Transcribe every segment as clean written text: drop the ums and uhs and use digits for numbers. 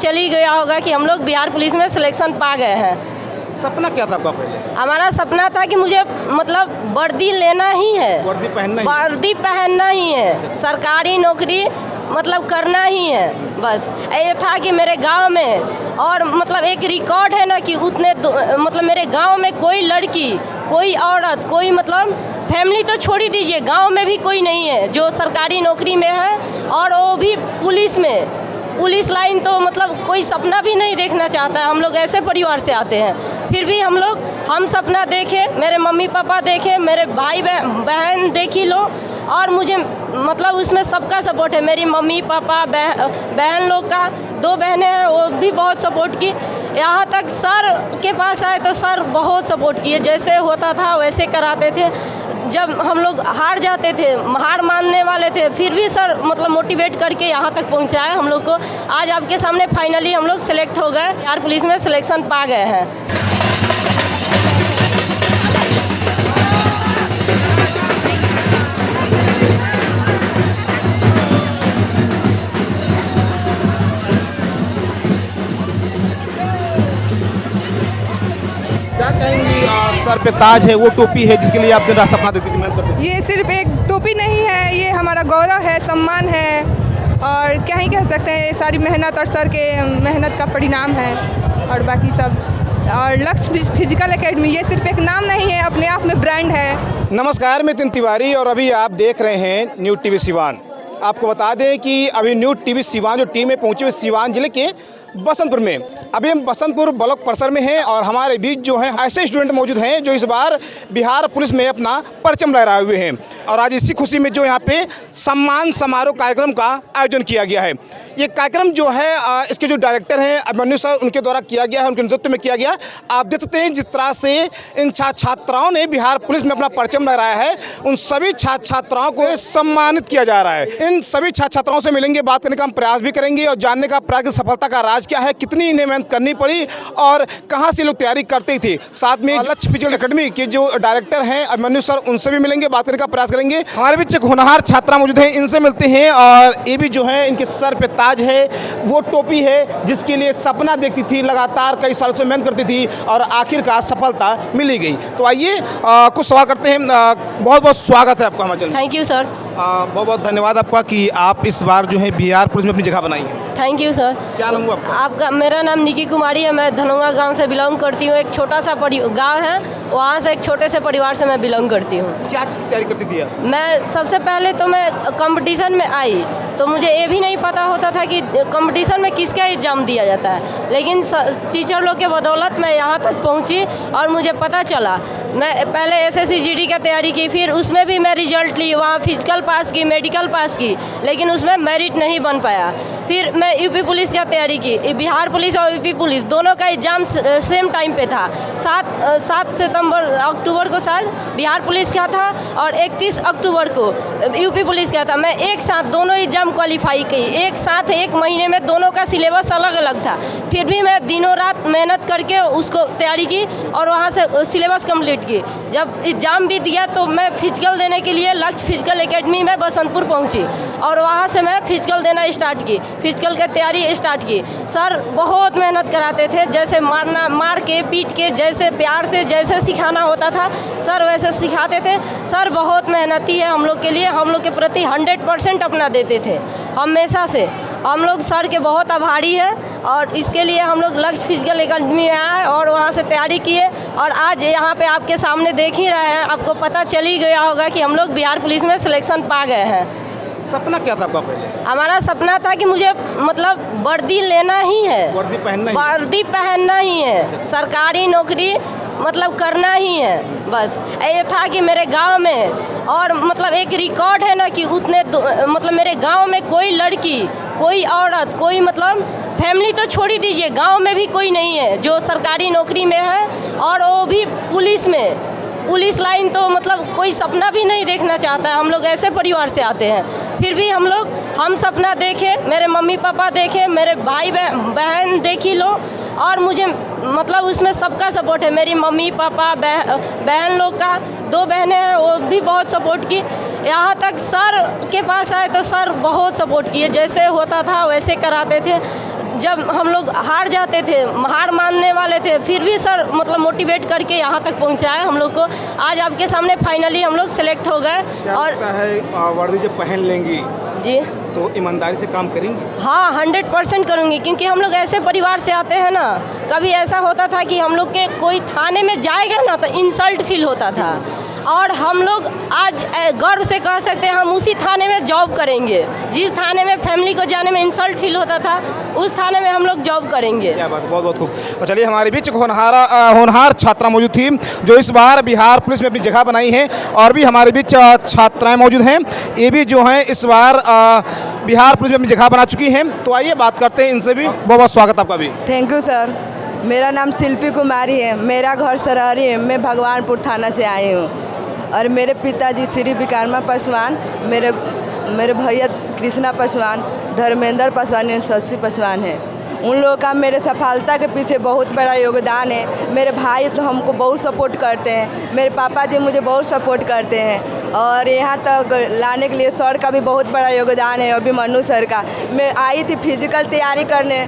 चल ही गया होगा कि हम लोग बिहार पुलिस में सिलेक्शन पा गए हैं। सपना क्या था आपका पहले? हमारा सपना था कि मुझे मतलब वर्दी लेना ही है, वर्दी पहनना ही है, सरकारी नौकरी मतलब करना ही है। बस ये था कि मेरे गांव में, और मतलब एक रिकॉर्ड है ना कि उतने मतलब मेरे गांव में कोई लड़की, कोई औरत, कोई मतलब फैमिली तो छोड़ ही दीजिए, गांव में भी कोई नहीं है जो सरकारी नौकरी में है, और वो भी पुलिस में। पुलिस लाइन तो मतलब कोई सपना भी नहीं देखना चाहता है। हम लोग ऐसे परिवार से आते हैं, फिर भी हम सपना देखे, मेरे मम्मी पापा देखे, मेरे भाई बहन देखी लो, और मुझे मतलब उसमें सबका सपोर्ट है। मेरी मम्मी पापा बहन लोग का 2 बहनें हैं, वो भी बहुत सपोर्ट की। यहाँ तक सर के पास आए तो सर बहुत सपोर्ट किए, जैसे होता था वैसे कराते थे। जब हम लोग हार जाते थे, हार मानने वाले थे, फिर भी सर मतलब मोटिवेट करके यहाँ तक पहुँचाए हम लोग को। आज आपके सामने फाइनली हम लोग सेलेक्ट हो गए, बिहार पुलिस में सिलेक्शन पा गए हैं। क्या कहेंगी? सर पे ताज है, वो टोपी है जिसके लिए आप दिन रात सपना देखती थी, मेहनत करती थी। ये सिर्फ एक टोपी नहीं है, ये हमारा गौरव है, सम्मान है, और क्या ही कह सकते हैं, ये सारी मेहनत और सर के मेहनत का परिणाम है। और बाकी सब, और लक्ष्य फिजिकल एकेडमी ये सिर्फ एक नाम नहीं है, अपने आप में ब्रांड है। नमस्कार, मैं नितिन तिवारी और अभी आप देख रहे हैं न्यूज़ टीवी सिवान। आपको बता दें कि अभी न्यूज़ टीवी सिवान जो टीम है पहुंची हुई सिवान जिले के बसंतपुर में। अभी हम बसंतपुर ब्लॉक परिसर में हैं और हमारे बीच जो हैं ऐसे स्टूडेंट मौजूद हैं जो इस बार बिहार पुलिस में अपना परचम लहराए हुए हैं, और आज इसी खुशी में जो यहाँ पे सम्मान समारोह कार्यक्रम का आयोजन किया गया है। ये कार्यक्रम जो है इसके जो डायरेक्टर हैं अभिमन्यु सर, उनके द्वारा किया गया है, उनके नेतृत्व में किया गया। आप देख सकते हैं जिस तरह से इन छात्राओं ने बिहार पुलिस में अपना परचम लहराया है, उन सभी छात्राओं को सम्मानित किया जा रहा है। इन सभी छात्राओं से मिलेंगे, बात करने का हम प्रयास भी करेंगे और जानने का प्रयास की सफलता का राज क्या है, कितनी इन्हें मेहनत करनी पड़ी और कहाँ से लोग तैयारी करते थे। साथ में लक्ष्य फिजिकल एकेडमी के जो डायरेक्टर हैं अभिमन्यु सर, उनसे भी मिलेंगे, बात करने का प्रयास करेंगे। हमारे बीच एक होनहार छात्रा मौजूद है, इनसे मिलते हैं। और ये भी जो है इनके सर पे ताज है, वो टोपी है जिसके लिए सपना देखती थी, लगातार कई सालों से मेहनत करती थी और आखिरकार सफलता मिली गई। तो आइए कुछ सवाल करते हैं। बहुत बहुत स्वागत है आपका हमारे चैनल। Thank you sir. बहुत बहुत धन्यवाद आपका कि आप इस बार जो है बिहार पुलिस में अपनी जगह बनाई है। Thank you sir. क्या नाम हुआ आपका? मेरा नाम निकी कुमारी है, मैं धनोगा गांव से बिलोंग करती हूँ। एक छोटा सा गांव है, वहाँ से एक छोटे से परिवार से मैं बिलोंग करती हूँ। क्या चीज़ की तैयारी करती थी आप? मैं सबसे पहले तो मैं कंपटीशन में आई तो मुझे ये भी नहीं पता होता था कि कंपटीशन में किसका एग्ज़ाम दिया जाता है, लेकिन टीचर लोग के बदौलत मैं यहाँ तक पहुँची और मुझे पता चला। मैं पहले SSC GD का तैयारी की, फिर उसमें भी मैं रिजल्ट ली, वहाँ फिजिकल पास की, मेडिकल पास की, लेकिन उसमें मेरिट नहीं बन पाया। फिर मैं यूपी पुलिस का तैयारी की, बिहार पुलिस और यूपी पुलिस दोनों का एग्ज़ाम सेम टाइम पे था। 7 अक्टूबर को शायद बिहार पुलिस का था और 31 अक्टूबर को यूपी पुलिस का था। मैं एक साथ दोनों एग्ज़ाम क्वालिफाई की, एक साथ 1 महीने में दोनों का सिलेबस अलग अलग था। फिर भी मैं दिनों रात मेहनत करके उसको तैयारी की और वहाँ से सिलेबस कंप्लीट की। जब एग्ज़ाम भी दिया तो मैं फिजिकल देने के लिए लक्ष्य फिजिकल एकेडमी में बसंतपुर पहुँची और वहाँ से मैं फिजिकल देना स्टार्ट की, फिजिकल की तैयारी स्टार्ट की। सर बहुत मेहनत कराते थे, जैसे मार के पीट के, जैसे प्यार से जैसे सिखाना होता था सर वैसे सिखाते थे। सर बहुत मेहनती है हम लोग के लिए, हम लोग के प्रति 100% अपना देते थे हमेशा से। हम लोग सर के बहुत आभारी है और इसके लिए हम लोग लक्ष्य फिजिकल एकेडमी में आए और वहाँ से तैयारी किए और आज यहाँ पे आपके सामने देख ही रहे हैं, आपको पता चल ही गया होगा कि हम लोग बिहार पुलिस में सिलेक्शन पा गए हैं। सपना क्या था आपका पहले? हमारा सपना था कि मुझे मतलब वर्दी लेना ही है, वर्दी पहनना ही है, सरकारी नौकरी मतलब करना ही है। बस ये था कि मेरे गांव में, और मतलब एक रिकॉर्ड है ना कि उतने मतलब मेरे गांव में कोई लड़की, कोई औरत, कोई मतलब फैमिली तो छोड़ ही दीजिए, गांव में भी कोई नहीं है जो सरकारी नौकरी में है, और वो भी पुलिस में। पुलिस लाइन तो मतलब कोई सपना भी नहीं देखना चाहता है। हम लोग ऐसे परिवार से आते हैं, फिर भी हम सपना देखे, मेरे मम्मी पापा देखे, मेरे भाई बहन देखी लो, और मुझे मतलब उसमें सबका सपोर्ट है। मेरी मम्मी पापा बहन लोग का 2 बहनें हैं, वो भी बहुत सपोर्ट की। यहाँ तक सर के पास आए तो सर बहुत सपोर्ट किए, जैसे होता था वैसे कराते थे। जब हम लोग हार जाते थे, हार मानने वाले थे, फिर भी सर मतलब मोटिवेट करके यहाँ तक पहुँचाए हम लोग को। आज आपके सामने फाइनली हम लोग सेलेक्ट हो गए। और वर्दी जब पहन लेंगी जी तो ईमानदारी से काम करेंगी? हाँ 100% करूँगी, क्योंकि हम लोग ऐसे परिवार से आते हैं ना। कभी ऐसा होता था कि हम लोग के कोई थाने में जाएगा ना तो इंसल्ट फील होता था, और हम लोग आज गर्व से कह सकते हैं हम उसी थाने में जॉब करेंगे। जिस थाने में फैमिली को जाने में इंसल्ट फील होता था, उस थाने में हम लोग जॉब करेंगे। क्या बात, बहुत बहुत खूब। तो चलिए, हमारे बीच एक होनहार छात्रा मौजूद थी जो इस बार बिहार पुलिस में अपनी जगह बनाई है, और भी हमारे बीच छात्राएं मौजूद हैं, ये भी जो हैं इस बार बिहार पुलिस में अपनी जगह बना चुकी हैं। तो आइए बात करते हैं इनसे भी। बहुत बहुत स्वागत आपका भी। Thank you sir. मेरा नाम शिल्पी कुमारी है, मेरा घर सरहरी है, मैं भगवानपुर थाना से आई हूँ। और मेरे पिताजी श्री विकारमा पासवान, मेरे भैया कृष्णा पासवान, धर्मेंद्र पासवान, शशि पासवान है। उन लोगों का मेरे सफलता के पीछे बहुत बड़ा योगदान है। मेरे भाई तो हमको बहुत सपोर्ट करते हैं, मेरे पापा जी मुझे बहुत सपोर्ट करते हैं, और यहाँ तक लाने के लिए सर का भी बहुत बड़ा योगदान है, अभिमन्यु सर का। मैं आई थी फिजिकल तैयारी करने,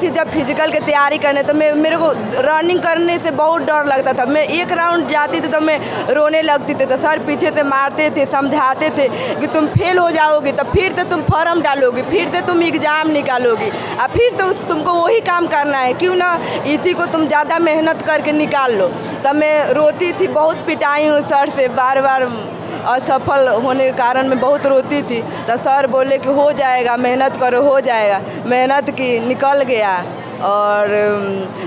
जब फिजिकल की तैयारी करने तो मेरे को रनिंग करने से बहुत डर लगता था। मैं एक राउंड जाती थी तो मैं रोने लगती थी, तो सर पीछे से मारते थे, समझाते थे कि तुम फेल हो जाओगी तो फिर से तुम फॉर्म डालोगी, फिर से तुम एग्ज़ाम निकालोगी, और फिर तो तुमको वही काम करना है, क्यों ना इसी को तुम ज़्यादा मेहनत करके निकाल लो। तब मैं रोती थी, बहुत पिटाई हूँ सर से, बार बार असफल होने के कारण मैं बहुत रोती थी। तो सर बोले कि हो जाएगा, मेहनत करो, हो जाएगा। मेहनत की, निकल गया। और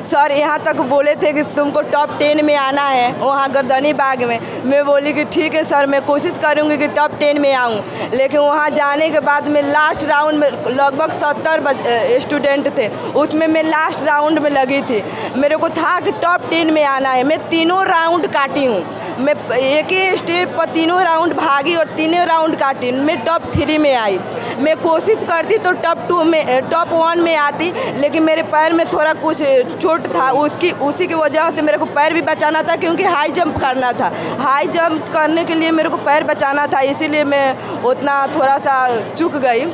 सर यहाँ तक बोले थे कि तुमको टॉप 10 में आना है वहाँ गर्दनी बाग में। मैं बोली कि ठीक है सर, मैं कोशिश करूँगी कि टॉप 10 में आऊँ। लेकिन वहाँ जाने के बाद मैं लास्ट राउंड में, लगभग 70 स्टूडेंट थे, उसमें मैं लास्ट राउंड में लगी थी। मेरे को था कि टॉप 10 में आना है। मैं तीनों राउंड काटी हूँ, मैं एक ही स्टेप पर तीनों राउंड भागी और तीनों राउंड काटी, मैं टॉप 3 में आई। मैं कोशिश करती तो टॉप 1 में आती, लेकिन मेरे पैर में थोड़ा कुछ चोट था, उसी की वजह से मेरे को पैर भी बचाना था, क्योंकि हाई जंप करना था। हाई जंप करने के लिए मेरे को पैर बचाना था, इसीलिए मैं उतना थोड़ा सा चूक गई,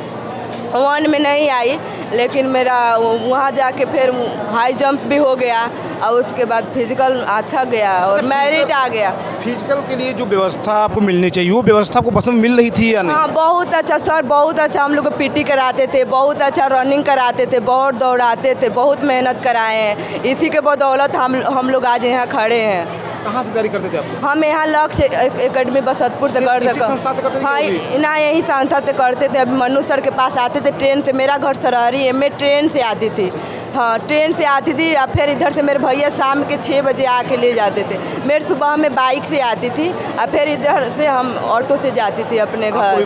1 में नहीं आई। लेकिन मेरा वहाँ जाके फिर हाई जंप भी हो गया, और उसके बाद फिजिकल अच्छा गया और मेरिट आ गया। फिजिकल के लिए जो व्यवस्था आपको मिलनी चाहिए, वो व्यवस्था आपको बस में मिल रही थी या नहीं? हाँ, बहुत अच्छा सर, बहुत अच्छा। हम लोग को पीटी कराते थे, बहुत अच्छा रनिंग कराते थे, बहुत दौड़ाते थे, बहुत मेहनत कराए हैं। इसी के बदौलत हम लोग आज यहाँ खड़े हैं। कहाँ से तैयारी करते थे आप? हम यहाँ लक्ष्य एकेडमी बसंतपुर से करते थे। संस्था से करते थे? हाँ, ना यही संस्था से करते थे। अभिमन्यु सर के पास आते थे ट्रेन से, मेरा घर सरहरी है, मैं ट्रेन से आती थी। हाँ, ट्रेन से आती थी, या फिर इधर से मेरे भैया शाम के 6 बजे आके ले जाते थे। मेरे सुबह में बाइक से आती थी, और फिर इधर से हम ऑटो से जाती थी अपने घर।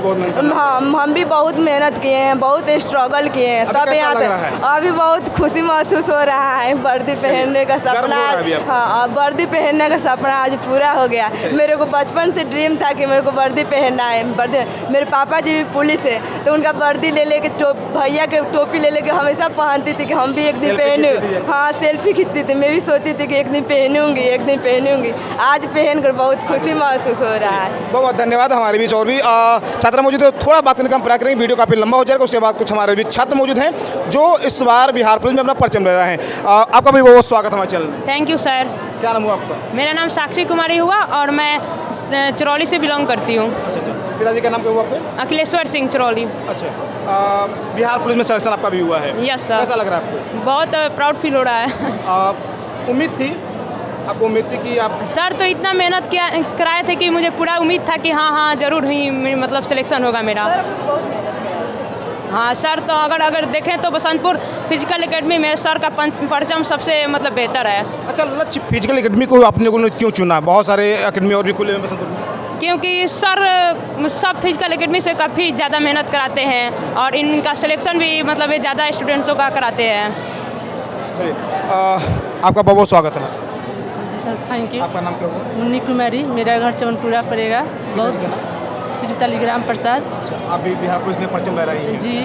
हाँ, हम भी बहुत मेहनत किए हैं, बहुत स्ट्रगल किए हैं, तब यहाँ तक। अभी बहुत खुशी महसूस हो रहा है। वर्दी पहनने का सपना, हाँ, वर्दी पहनने का सपना आज पूरा हो गया। मेरे को बचपन से ड्रीम था कि मेरे को वर्दी पहनना है। वर्दी, मेरे पापा जी भी पुलिस है, तो उनका वर्दी ले लेके, भैया के टोपी ले लेके हमेशा पहनती थी कि हम भी एक दिन पहनूँ। हाँ, सेल्फी खींचती थी, मैं भी सोचती थी कि एक दिन पहनूंगी। आज पहन कर बहुत खुशी महसूस हो रहा है। बहुत बहुत धन्यवाद। हमारे बीच और भी छात्र मौजूद है, थोड़ा बात करने का हम प्रयास करेंगे, वीडियो काफ़ी लंबा हो जाएगा। उसके बाद कुछ हमारे बीच छात्र मौजूद हैं जो इस बार बिहार पुलिस में अपना परचम ले रहे हैं। आपका भी बहुत स्वागत हमारे चैनल में। Thank you sir. क्या नाम हुआ आपका? मेरा नाम साक्षी कुमारी हुआ, और मैं चरौली से बिलोंग करती हूँ। अच्छा, पिताजी का नाम क्या हुआ आपके? अखिलेश्वर सिंह चरौली। अच्छा, बिहार पुलिस में सिलेक्शन आपका भी हुआ है? Yes sir. कैसा लग रहा है आपको? बहुत प्राउड फील हो रहा है। उम्मीद थी आपको? उम्मीद थी कि आप? सर तो इतना मेहनत कराए थे कि मुझे पूरा उम्मीद था कि हाँ ज़रूर ही मतलब सिलेक्शन होगा मेरा। हाँ सर, तो अगर देखें तो बसंतपुर फिजिकल एकेडमी में सर का परचम सबसे मतलब बेहतर है। अच्छा, लक्ष्य फिजिकल एकेडमी को आपने क्यों चुना? बहुत सारे एकेडमी और भी खुले हैं बसंतपुर में। क्योंकि सर सब फिजिकल एकेडमी से काफ़ी ज़्यादा मेहनत कराते हैं, और इनका सिलेक्शन भी मतलब ये ज़्यादा स्टूडेंट्सों का कराते हैं। आपका बहुत बहुत स्वागत है। जी सर, थैंक यू। आपका नाम क्या हुआ? मुन्नी कुमारी, मेरा घर चवनपुरा पड़ेगा। बहुत श्री शालिग्राम प्रसाद। आप भी बिहार पुलिस में परचम ले रही हैं? जी।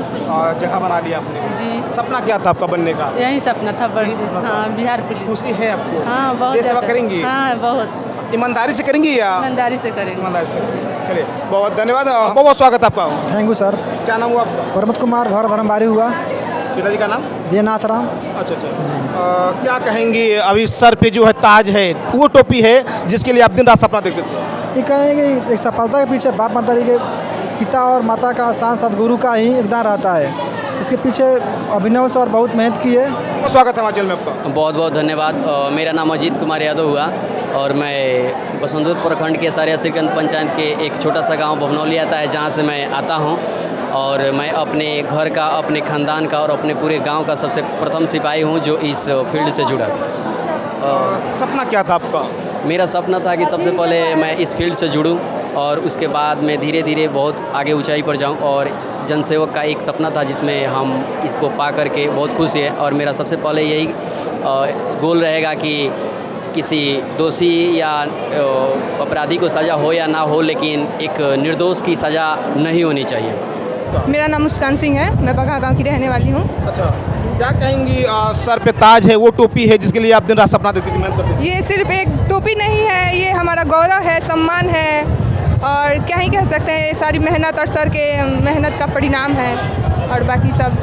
जगह बना लिया आपने? जी। सपना क्या था आपका बनने का? यही सपना था, बड़ी। हाँ, बिहार पुलिस। खुशी है आपको? हाँ, बहुत। देश सेवा करेंगी? हाँ, बहुत ईमानदारी से करेंगी या? ईमानदारी से करेंगे। ईमानदारी से करेंगी। चलिए, बहुत धन्यवाद। बहुत बहुत स्वागत है आपका। Thank you sir. क्या नाम हुआ आपका? प्रमोद कुमार, घर धर्मबारी हुआ। पिताजी का नाम? जयनाथ राम। अच्छा अच्छा। क्या कहेंगी, अभी सर पे जो है ताज है, वो टोपी है जिसके लिए आप दिन रात सपना देखते थे? ये कहेंगे एक सफलता के पीछे बाप माता के पिता और माता का आसान सदगुरु का ही योगदान रहता है। इसके पीछे अभिनव से और बहुत मेहनत की है। तो स्वागत है हिमाचल में आपका। बहुत बहुत धन्यवाद। मेरा नाम अजीत कुमार यादव हुआ और मैं बसंतपुर प्रखंड के सारिया श्रीकंद पंचायत के एक छोटा सा गांव भवनौली आता है, जहां से मैं आता हूं। और मैं अपने घर का, अपने ख़ानदान का और अपने पूरे गांव का सबसे प्रथम सिपाही हूं जो इस फील्ड से जुड़ा। सपना क्या था आपका? मेरा सपना था कि सबसे पहले मैं इस फील्ड से जुड़ूं और उसके बाद मैं धीरे धीरे बहुत आगे ऊंचाई पर जाऊं। और जनसेवक का एक सपना था जिसमें हम इसको पा करके बहुत खुश हैं। और मेरा सबसे पहले यही गोल रहेगा कि किसी दोषी या अपराधी को सज़ा हो या ना हो, लेकिन एक निर्दोष की सज़ा नहीं होनी चाहिए। मेरा नाम मुस्कान सिंह है, मैं बघा गांव की रहने वाली हूँ। अच्छा, क्या कहेंगी, सर पे ताज है, वो टोपी है जिसके लिए आप दिन रात सपना देखती थी, मेहनत करती थी? ये सिर्फ एक टोपी नहीं है, ये हमारा गौरव है, सम्मान है और क्या ही कह सकते हैं, ये सारी मेहनत और सर के मेहनत का परिणाम है। और बाकी सब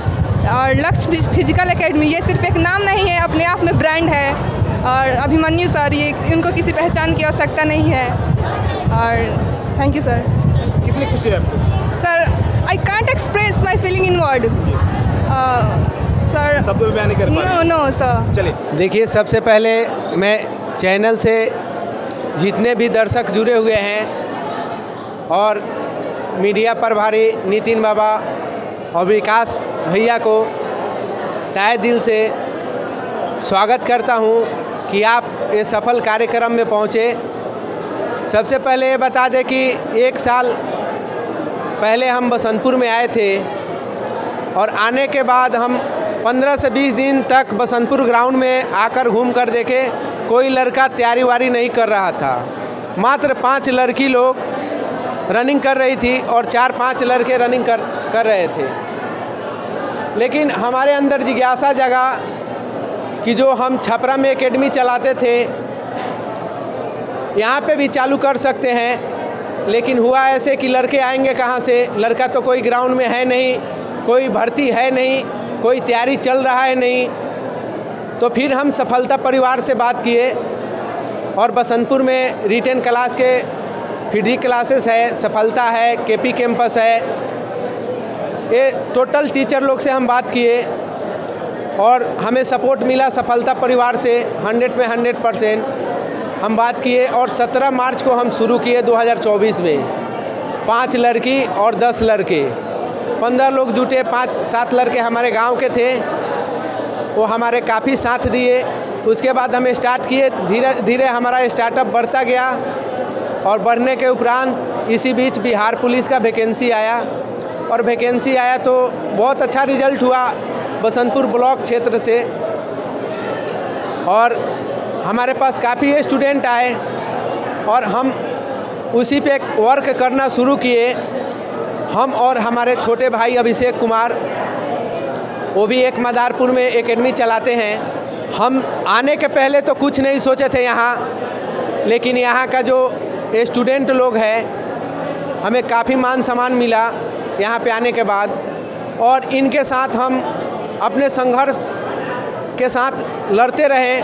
और लक्ष्य फिजिकल एकेडमी ये सिर्फ एक नाम नहीं है, अपने आप में ब्रांड है। और अभिमन्यु सर, ये इनको किसी पहचान की आवश्यकता नहीं है। और थैंक यू सर। कितनी खुशी है आपको? Sir, I can't express my feeling in word sir. शब्दों में बयान नहीं कर पा रहे? No sir. चलिए, देखिए, सबसे पहले मैं चैनल से जितने भी दर्शक जुड़े हुए हैं और मीडिया प्रभारी नितिन बाबा और विकास भैया को तहे दिल से स्वागत करता हूं कि आप ये सफल कार्यक्रम में पहुंचे। सबसे पहले ये बता दें कि 1 साल पहले हम बसंतपुर में आए थे और आने के बाद हम 15 से 20 दिन तक बसंतपुर ग्राउंड में आकर घूम कर देखे, कोई लड़का तैयारी वारी नहीं कर रहा था। मात्र 5 लड़की लोग रनिंग कर रही थी और 4-5 लड़के रनिंग कर रहे थे। लेकिन हमारे अंदर जिज्ञासा जगा कि जो हम छपरा में एकेडमी चलाते थे, यहाँ पे भी चालू कर सकते हैं। लेकिन हुआ ऐसे कि लड़के आएंगे कहाँ से? लड़का तो कोई ग्राउंड में है नहीं, कोई भर्ती है नहीं, कोई तैयारी चल रहा है नहीं। तो फिर हम सफलता परिवार से बात किए और बसंतपुर में रिटेन क्लास के फिजी क्लासेस है, सफलता है, केपी कैंपस है, ये टोटल टीचर लोग से हम बात किए और हमें सपोर्ट मिला सफलता परिवार से 100 में 100% हम बात किए। और 17 मार्च को हम शुरू किए 2024 में। 5 लड़की और 10 लड़के, 15 लोग जुटे। 5-7 लड़के हमारे गांव के थे, वो हमारे काफ़ी साथ दिए। उसके बाद हम स्टार्ट किए, धीरे धीरे हमारा स्टार्टअप बढ़ता गया और बढ़ने के उपरांत इसी बीच बिहार पुलिस का वैकेंसी आया और वैकेंसी आया तो बहुत अच्छा रिजल्ट हुआ बसंतपुर ब्लॉक क्षेत्र से। और हमारे पास काफ़ी स्टूडेंट आए और हम उसी पे वर्क करना शुरू किए। हम और हमारे छोटे भाई अभिषेक कुमार, वो भी एक मदारपुर में एकेडमी चलाते हैं। हम आने के पहले तो कुछ नहीं सोचे थे यहाँ, लेकिन यहाँ का जो स्टूडेंट लोग हैं, हमें काफ़ी मान सम्मान मिला यहाँ पे आने के बाद। और इनके साथ हम अपने संघर्ष के साथ लड़ते रहे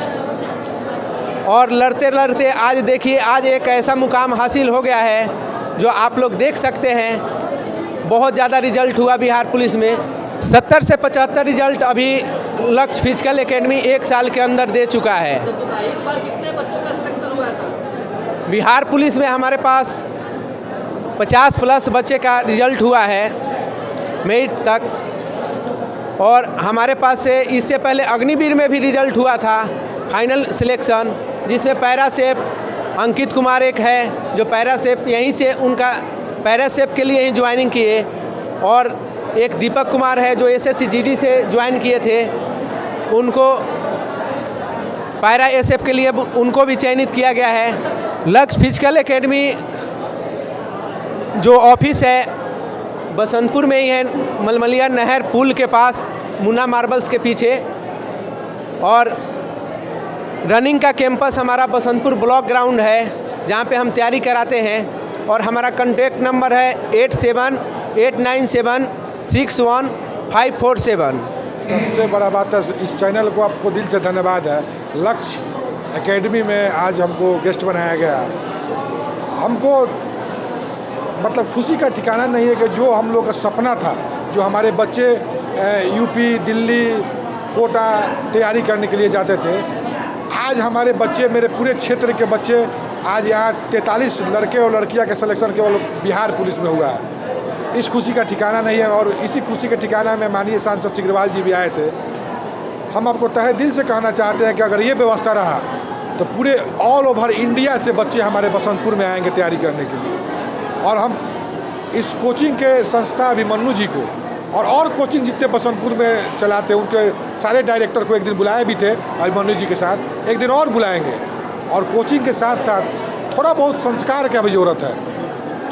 और लड़ते लड़ते आज देखिए, आज एक ऐसा मुकाम हासिल हो गया है जो आप लोग देख सकते हैं। बहुत ज़्यादा रिजल्ट हुआ बिहार पुलिस में, 70 से 75 रिजल्ट अभी लक्ष्य फिजिकल एकेडमी 1 साल के अंदर दे चुका है। इस बार कितने बच्चों का सिलेक्शन हुआ है सर? बिहार पुलिस में हमारे पास 50+ बच्चे का रिजल्ट हुआ है मेरिट तक। और हमारे पास से इससे पहले अग्निवीर में भी रिजल्ट हुआ था फाइनल सिलेक्शन, जिसमें पैरासेप अंकित कुमार एक है जो पैरासेप यहीं से उनका पैरासेप के लिए ही ज्वाइनिंग किए। और एक दीपक कुमार है जो SSC GD से ज्वाइन किए थे, उनको पैरा एसएफ के लिए उनको भी चयनित किया गया है। लक्ष्य फिजिकल एकेडमी जो ऑफिस है बसंतपुर में ही है, मलमलिया नहर पुल के पास, मुन्ना मार्बल्स के पीछे। और रनिंग का कैंपस हमारा बसंतपुर ब्लॉक ग्राउंड है जहाँ पे हम तैयारी कराते हैं। और हमारा कॉन्टैक्ट नंबर है 8789761547। सबसे बड़ा बात है इस चैनल को आपको दिल से धन्यवाद है। लक्ष्य एकेडमी में आज हमको गेस्ट बनाया गया। हमको मतलब खुशी का ठिकाना नहीं है कि जो हम लोग का सपना था, जो हमारे बच्चे यूपी, दिल्ली, कोटा तैयारी करने के लिए जाते थे, आज हमारे बच्चे, मेरे पूरे क्षेत्र के बच्चे, आज यहाँ 43 लड़के और लड़कियाँ के सिलेक्शन केवल बिहार पुलिस में हुआ है। इस खुशी का ठिकाना नहीं है और इसी खुशी के ठिकाना में माननीय सांसद सिग्रीवाल जी भी आए थे। हम आपको तहे दिल से कहना चाहते हैं कि अगर ये व्यवस्था रहा तो पूरे ऑल ओवर इंडिया से बच्चे हमारे बसंतपुर में आएंगे तैयारी करने के लिए। और हम इस कोचिंग के संस्था अभिमन्यु जी को और कोचिंग जितने बसंतपुर में चलाते हैं उनके सारे डायरेक्टर को एक दिन बुलाए भी थे अभिमन्यु जी के साथ, एक दिन और बुलाएंगे। और कोचिंग के साथ साथ थोड़ा बहुत संस्कार की भी ज़रूरत है,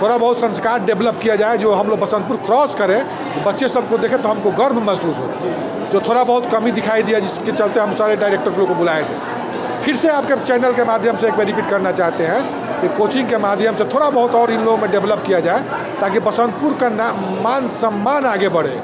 थोड़ा बहुत संस्कार डेवलप किया जाए जो हम लोग बसंतपुर क्रॉस करें, बच्चे सबको देखें तो हमको गर्व महसूस हो। जो थोड़ा बहुत कमी दिखाई दिया जिसके चलते हम सारे डायरेक्टर लोग को बुलाए थे। फिर से आपके चैनल के माध्यम से एक बार रिपीट करना चाहते हैं कि कोचिंग के माध्यम से थोड़ा बहुत और इन लोगों में डेवलप किया जाए ताकि बसंतपुर का मान सम्मान आगे बढ़े।